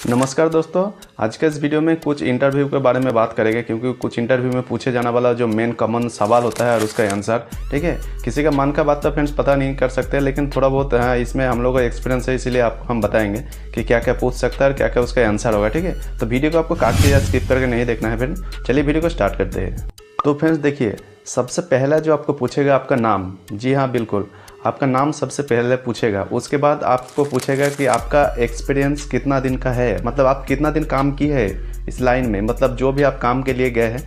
नमस्कार दोस्तों, आज के इस वीडियो में कुछ इंटरव्यू के बारे में बात करेंगे क्योंकि कुछ इंटरव्यू में पूछे जाने वाला जो मेन कॉमन सवाल होता है और उसका आंसर। ठीक है, किसी का मन का बात तो फ्रेंड्स पता नहीं कर सकते, लेकिन थोड़ा बहुत इसमें हम लोग का एक्सपीरियंस है, इसीलिए आपको हम बताएंगे कि क्या क्या पूछ सकता है और क्या क्या उसका आंसर होगा। ठीक है, तो वीडियो को आपको काट के या स्किप करके नहीं देखना है। फ्रेंड चलिए वीडियो को स्टार्ट करते हैं। तो फ्रेंड्स देखिए, सबसे पहला जो आपको पूछेगा आपका नाम। जी हाँ, बिल्कुल आपका नाम सबसे पहले पूछेगा। उसके बाद आपको पूछेगा कि आपका एक्सपीरियंस कितना दिन का है, मतलब आप कितना दिन काम किए है इस लाइन में, मतलब जो भी आप काम के लिए गए हैं।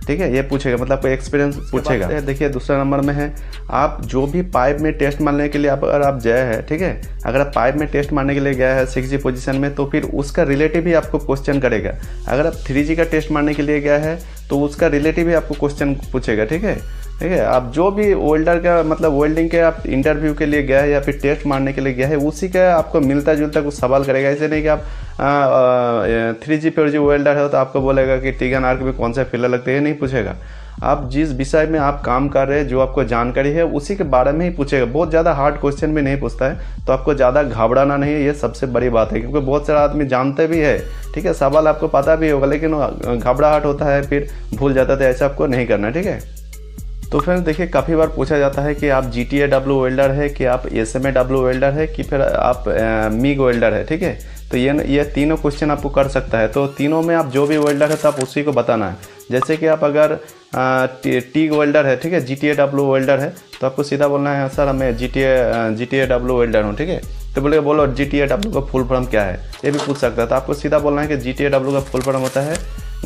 ठीक है, ये पूछेगा, मतलब कोई एक्सपीरियंस पूछेगा। देखिए दूसरा नंबर में है, आप जो भी पाइप में टेस्ट मारने के लिए अगर आप गए हैं, ठीक है, अगर आप पाइप में टेस्ट मारने के लिए गए हैं 6G पोजीशन में, तो फिर उसका रिलेटिव ही आपको क्वेश्चन करेगा। अगर आप 3G का टेस्ट मारने के लिए गया है तो उसका रिलेटिव ही आपको क्वेश्चन पूछेगा। ठीक है, आप जो भी वेल्डर का, मतलब वेल्डिंग के आप इंटरव्यू के लिए गया है या फिर टेस्ट मारने के लिए गया है, उसी का आपको मिलता जुलता कुछ सवाल करेगा। ऐसे नहीं कि आप 3G 4G वेल्डर है तो आपको बोलेगा कि टिगन आर्क में कौन सा फिलर लगते हैं, नहीं पूछेगा। आप जिस विषय में आप काम कर रहे हैं, जो आपको जानकारी है, उसी के बारे में ही पूछेगा। बहुत ज़्यादा हार्ड क्वेश्चन भी नहीं पूछता है, तो आपको ज़्यादा घबराना नहीं है, ये सबसे बड़ी बात है। क्योंकि बहुत सारा आदमी जानते भी है, ठीक है, सवाल आपको पता भी होगा, लेकिन घबराहट होता है, फिर भूल जाता है। तो ऐसा आपको नहीं करना। ठीक है, तो फ्रेंड्स देखिए, काफ़ी बार पूछा जाता है कि आप GTAW वेल्डर है, कि आप SMAW वेल्डर है, कि फिर आप MIG वेल्डर है। ठीक है, तो ये तीनों क्वेश्चन आपको कर सकता है। तो तीनों में आप जो भी वेल्डर है तो आप उसी को बताना है। जैसे कि आप अगर TIG वेल्डर है, ठीक है, GTAW वेल्डर है, तो आपको सीधा बोलना है सर मैं GTAW वेल्डर हूँ। ठीक है, तो बोलेगा बोलो GTAW का फुल फॉर्म क्या है, ये भी पूछ सकता है। तो आपको सीधा बोलना है कि GTAW का फुल फॉर्म होता है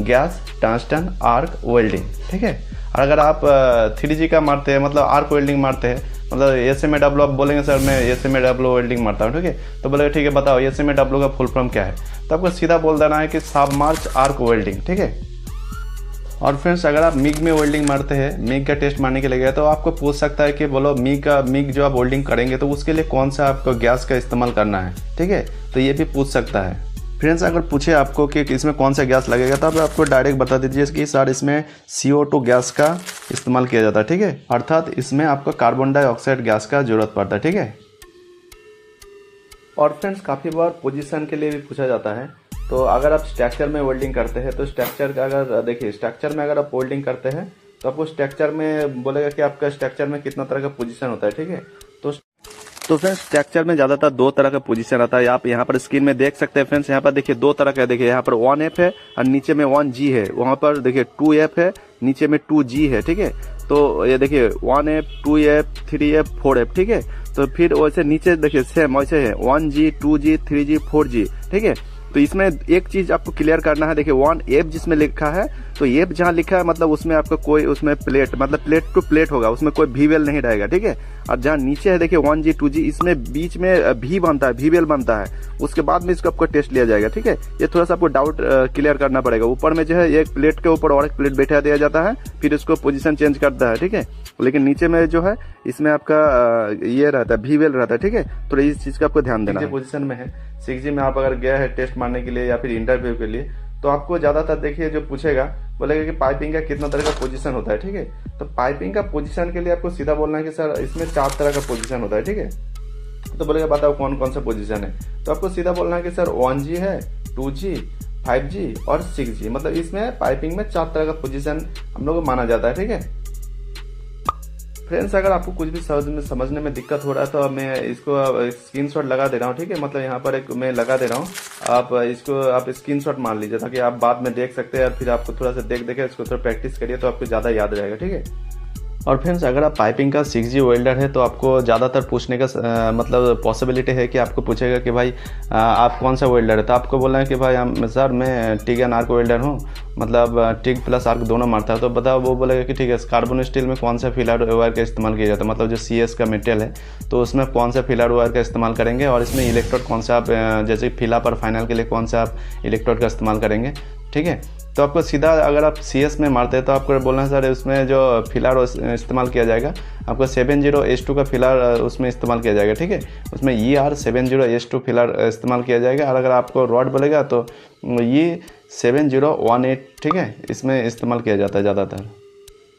गैस टंगस्टन आर्क वेल्डिंग। ठीक है, और अगर आप 3G का मारते हैं, मतलब आर्क वेल्डिंग मारते हैं, मतलब SMAW, आप बोलेंगे सर मैं SMAW वेल्डिंग मारता हूँ। ठीक है, तो बोलेगा ठीक है बताओ SMAW का फुल फॉर्म क्या है, तो आपको सीधा बोल देना है कि सबमर्ज आर्क वेल्डिंग। ठीक है, और फ्रेंड्स अगर आप MIG में वेल्डिंग मारते हैं, MIG का टेस्ट मारने के लिए गए, तो आपको पूछ सकता है कि बोलो MIG जो आप वेल्डिंग करेंगे तो उसके लिए कौन सा आपको गैस का इस्तेमाल करना है। ठीक है, तो ये भी पूछ सकता है। फ्रेंड्स अगर पूछे आपको कि इसमें कौन सा गैस लगेगा, तो आप आपको डायरेक्ट बता दीजिए कि सर इसमें CO2 गैस का इस्तेमाल किया जाता है। ठीक है, अर्थात इसमें आपको कार्बन डाइऑक्साइड गैस का जरूरत पड़ता है। ठीक है, और फ्रेंड्स काफ़ी बार पोजीशन के लिए भी पूछा जाता है। तो अगर आप स्ट्रक्चर में वेल्डिंग करते हैं, तो स्ट्रक्चर का अगर देखिए, स्ट्रक्चर में अगर आप वेल्डिंग करते हैं तो आपको स्ट्रक्चर में बोलेगा कि आपका स्ट्रक्चर में कितना तरह का पोजीशन होता है। ठीक है, तो फ्रेंड्स स्ट्रक्चर में ज़्यादातर 2 तरह का पोजीशन आता है। आप यहाँ पर स्क्रीन में देख सकते हैं। फ्रेंड्स यहाँ पर देखिए 2 तरह का, देखिए यहाँ पर 1F है और नीचे में 1G है। वहाँ पर देखिए 2F है, नीचे में 2G है। ठीक है, तो ये देखिए 1F 2F 3F 4F। ठीक है, तो फिर वैसे नीचे देखिए सेम वैसे है 1G 2G 3G 4G। ठीक है, तो इसमें एक चीज आपको क्लियर करना है। देखिए 1F जिसमें लिखा है, तो F जहाँ लिखा है मतलब उसमें आपका कोई उसमें प्लेट, मतलब प्लेट टू प्लेट होगा, उसमें कोई वीवेल नहीं रहेगा। ठीक है, और जहाँ नीचे है देखिए 1G 2G, इसमें बीच में भी बनता है, वीवेल बनता है, उसके बाद में इसको आपको टेस्ट लिया जाएगा। ठीक है, ये थोड़ा सा आपको डाउट क्लियर करना पड़ेगा। ऊपर में जो है एक प्लेट के ऊपर और एक प्लेट बैठा दिया जाता है, फिर इसको पोजीशन चेंज करता है। ठीक है, लेकिन नीचे में जो है इसमें आपका ये रहता है, वीवेल रहता है। ठीक है, तो इस चीज का आपको ध्यान देना है। पोजीशन में है 6G में आप अगर गया है टेस्ट मारने के लिए या फिर इंटरव्यू के लिए, तो आपको ज्यादातर देखिए जो पूछेगा बोलेगा कि पाइपिंग का कितना तरह का पोजीशन होता है। ठीक है, तो पाइपिंग का पोजीशन के लिए आपको सीधा बोलना है कि सर इसमें 4 तरह का पोजीशन होता है। ठीक है, तो बोलेगा बताओ कौन कौन सा पोजीशन है, तो आपको सीधा बोलना है कि सर 1G है, 2G 5G और 6G, मतलब इसमें पाइपिंग में 4 तरह का पोजीशन हम लोग को माना जाता है। ठीक है, फ्रेंड्स अगर आपको कुछ भी समझने में दिक्कत हो रहा है तो मैं इसको स्क्रीनशॉट लगा दे रहा हूँ। ठीक है, मतलब यहाँ पर एक मैं लगा दे रहा हूँ, आप स्क्रीनशॉट मार लीजिए ताकि आप बाद में देख सकते हैं, और फिर आपको थोड़ा सा देख इसको थोड़ा प्रैक्टिस करिए तो आपको ज़्यादा याद रहेगा। ठीक है, और फ्रेंड्स अगर आप पाइपिंग का 6G वेल्डर है तो आपको ज़्यादातर पूछने का मतलब पॉसिबिलिटी है कि आपको पूछेगा कि भाई आप कौन सा वेल्डर है, तो आपको बोलना है कि भाई सर मैं टिग एंड आर्क वेल्डर हूँ, मतलब टिग प्लस आर्क दोनों मारता है। तो बताओ, वो बोलेगा कि ठीक है कार्बन स्टील में कौन सा फिलर वायर का इस्तेमाल किया जाता है, मतलब जो CS का मेटेरियल है, तो उसमें कौन सा फिलर वायर का इस्तेमाल करेंगे, और इसमें इलेक्ट्रोड कौन सा आप जैसे फिला पर फाइनल के लिए कौन सा आप इलेक्ट्रोड का इस्तेमाल करेंगे। ठीक है, तो आपको सीधा अगर आप CS में मारते हैं तो आपको बोलना है सर उसमें जो फिलर इस्तेमाल किया जाएगा आपको 70H2 का फिलर उसमें इस्तेमाल किया जाएगा। ठीक है, उसमें ER70H2 फिलर इस्तेमाल किया जाएगा, और अगर आपको रॉड बोलेगा तो ये 7018, ठीक है, इसमें इस्तेमाल किया जाता है ज़्यादातर।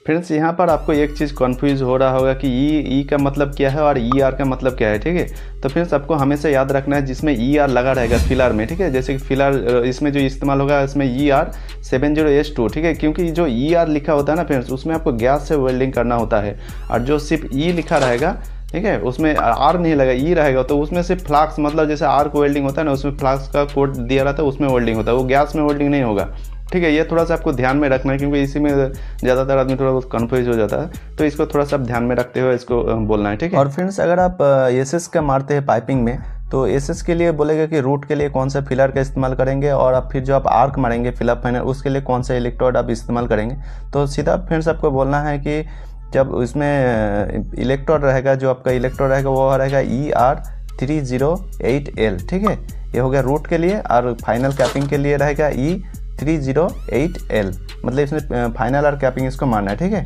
फ्रेंड्स यहाँ पर आपको एक चीज़ कन्फ्यूज हो रहा होगा कि ई का मतलब क्या है और ई आर का मतलब क्या है, ठीक है। तो फ्रेंड्स आपको हमेशा याद रखना है जिसमें ई आर लगा रहेगा फिलर में, ठीक है। जैसे कि फिलर इसमें जो इस्तेमाल होगा इसमें ER70S2, ठीक है। क्योंकि जो ई आर लिखा होता है ना फ्रेंड्स, उसमें आपको गैस से वेल्डिंग करना होता है, और जो सिर्फ ई लिखा रहेगा, ठीक है, उसमें आर नहीं लगा, ई रहेगा, तो उसमें सिर्फ फ्लाक्स, मतलब जैसे आर को वेल्डिंग होता है ना, उसमें फ्लाक्स का कोड दिया रहता है, उसमें वेल्डिंग होता है, वो गैस में वेल्डिंग नहीं होगा, ठीक है। ये थोड़ा सा आपको ध्यान में रखना है, क्योंकि इसी में ज़्यादातर आदमी थोड़ा बहुत कन्फ्यूज हो जाता है, तो इसको थोड़ा सा ध्यान में रखते हुए इसको बोलना है, ठीक है। और फ्रेंड्स अगर आप एसएस का मारते हैं पाइपिंग में, तो एसएस के लिए बोलेगा कि रूट के लिए कौन सा फिलर का इस्तेमाल करेंगे, और आप फिर जो आप आर्क मारेंगे फिलअप फाइनल, उसके लिए कौन सा इलेक्ट्रोड आप इस्तेमाल करेंगे। तो सीधा फ्रेंड्स आपको बोलना है कि जब उसमें इलेक्ट्रोड रहेगा, जो आपका इलेक्ट्रोड रहेगा वो रहेगा ER308L, ठीक है। ये हो गया रूट के लिए, और फाइनल कैपिंग के लिए रहेगा E308L, मतलब इसमें फाइनल और कैपिंग इसको मारना है, ठीक है।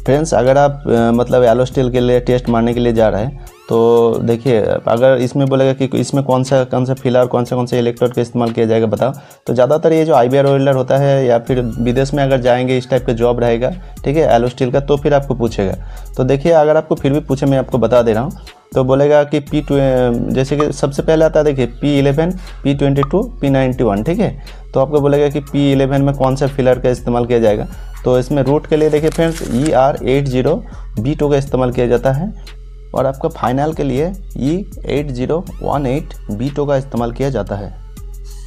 फ्रेंड्स अगर आप मतलब येलो स्टील के लिए टेस्ट मारने के लिए जा रहे हैं, तो देखिए अगर इसमें बोलेगा कि इसमें कौन सा फिलर कौन सा इलेक्ट्रोड का इस्तेमाल किया जाएगा बताओ, तो ज़्यादातर ये जो IBR वेल्डर होता है, या फिर विदेश में अगर जाएंगे इस टाइप का जॉब रहेगा, ठीक है, येलो स्टील का, तो फिर आपको पूछेगा। तो देखिए अगर आपको फिर भी पूछे, मैं आपको बता दे रहा हूँ, तो बोलेगा कि जैसे कि सबसे पहले आता है देखिए P11, P22, P91, ठीक है। तो आपको बोलेगा कि P11 में कौन सा फिलर का इस्तेमाल किया जाएगा। तो इसमें रूट के लिए देखिए फ्रेंड्स ER80B2 का इस्तेमाल किया जाता है, और आपका फाइनल के लिए E8018B2 का इस्तेमाल किया जाता है।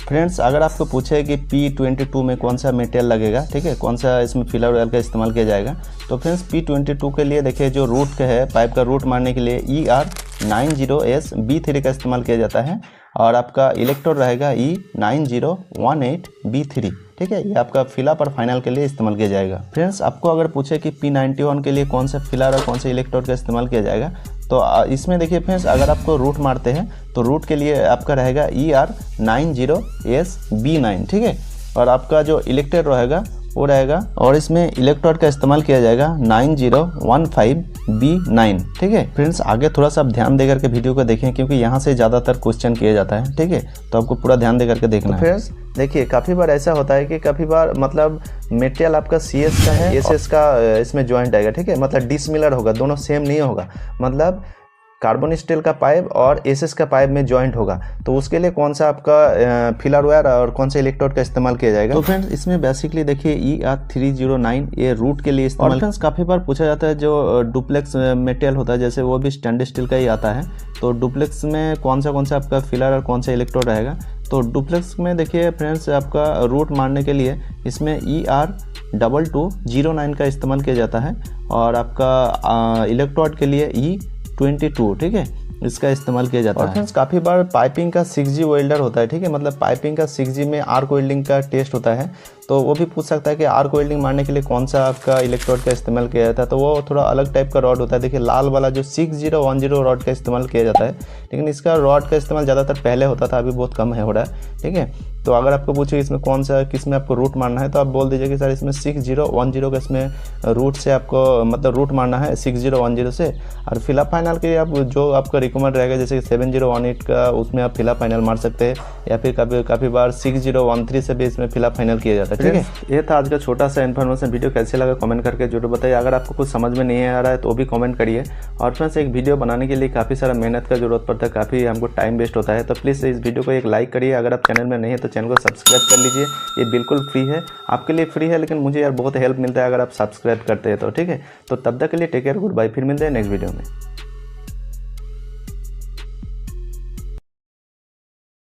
फ्रेंड्स अगर आपको पूछे कि P22 में कौन सा मेटेरियल लगेगा, ठीक है, कौन सा इसमें फिलर ऑयल का इस्तेमाल किया जाएगा, तो फ्रेंड्स P22 के लिए देखिए जो रूट का है, पाइप का रूट मारने के लिए ER90SB3 का इस्तेमाल किया जाता है, और आपका इलेक्ट्रोड रहेगा E9018B3, ठीक है। ये आपका फिलअप और फाइनल के लिए इस्तेमाल किया जाएगा। फ्रेंड्स आपको अगर पूछे कि P91 के लिए कौन सा फिलर और कौन सा इलेक्ट्रोड का इस्तेमाल किया जाएगा, तो इसमें देखिए फ्रेंड्स अगर आपको रूट मारते हैं तो रूट के लिए आपका रहेगा ER90SB9, ठीक है, और आपका जो इलेक्ट्रोड रहेगा वो रहेगा, और इसमें इलेक्ट्रोड का इस्तेमाल किया जाएगा 9015B9, ठीक है। फ्रेंड्स आगे थोड़ा सा आप ध्यान देकर के वीडियो को देखें, क्योंकि यहाँ से ज़्यादातर क्वेश्चन किया जाता है, ठीक है, तो आपको पूरा ध्यान देकर के देखना है। फ्रेंड्स देखिए काफ़ी बार ऐसा होता है कि काफ़ी बार मतलब मेटेरियल आपका CS का है, SS का इसमें ज्वाइंट आएगा, ठीक है, मतलब डिसमिलर होगा, दोनों सेम नहीं होगा, मतलब कार्बन स्टील का पाइप और SS का पाइप में जॉइंट होगा, तो उसके लिए कौन सा आपका फिलर वायर और कौन सा इलेक्ट्रोड का इस्तेमाल किया जाएगा। तो फ्रेंड्स इसमें बेसिकली देखिए ER309 ये रूट के लिए इस्तेमाल। फ्रेंड्स काफ़ी बार पूछा जाता है जो डुप्लेक्स मेटेरियल होता है, जैसे वो भी स्टेनलेस स्टील का ही आता है, तो डुप्लेक्स में कौन सा आपका फिलर और कौन सा इलेक्ट्रोड रहेगा। तो डुप्लेक्स में देखिए फ्रेंड्स आपका रूट मारने के लिए इसमें ER2209 का इस्तेमाल किया जाता है, और आपका इलेक्ट्रोड के लिए E22, ठीक है, इसका इस्तेमाल किया जाता है। और फ्रेंड्स काफ़ी बार पाइपिंग का 6G वेल्डर होता है, ठीक है, मतलब पाइपिंग का 6G में आर्क वेल्डिंग का टेस्ट होता है, तो वो भी पूछ सकता है कि आर्क वेल्डिंग मारने के लिए कौन सा आपका इलेक्ट्रोड का इस्तेमाल किया जाता है। तो वो थोड़ा अलग टाइप का रॉड होता है, देखिए लाल वाला जो 6010 रॉड का इस्तेमाल किया जाता है, लेकिन इसका रॉड का इस्तेमाल ज़्यादातर पहले होता था, अभी बहुत कम हो रहा है, ठीक है। तो अगर आपको पूछे इसमें कौन सा किसमें आपको रूट मारना है, तो आप बोल दीजिए कि सर इसमें 6010 का इसमें रूट से आपको मतलब रूट मारना है 6010 से, और फिलअप फाइनल के लिए आप जो आपका रिकमेंड रहेगा, जैसे 7018 का उसमें आप फिलअप फाइनल मार सकते हैं, या फिर काफ़ी बार 6013 से भी इसमें फिलअप फाइनल किया जाता है, ठीक है। ये था आज का छोटा सा इन्फॉर्मेशन वीडियो, कैसे लगा कमेंट करके जरूर बताइए। अगर आपको कुछ समझ में नहीं आ रहा है तो भी कमेंट करिए। और फ्रेंड्स एक वीडियो बनाने के लिए काफ़ी सारा मेहनत का जरूरत पड़ता है, काफ़ी हमको टाइम वेस्ट होता है, तो प्लीज़ इस वीडियो को एक लाइक करिए। अगर आप चैनल में नहीं है तो चैनल को सब्सक्राइब कर लीजिए, ये बिल्कुल फ्री है, आपके लिए फ्री है, लेकिन मुझे यार बहुत हेल्प मिलता है अगर आप सब्सक्राइब करते हैं तो, ठीक है। तो तब तक के लिए टेक केयर, गुड बाय, फिर मिलते हैं नेक्स्ट वीडियो में।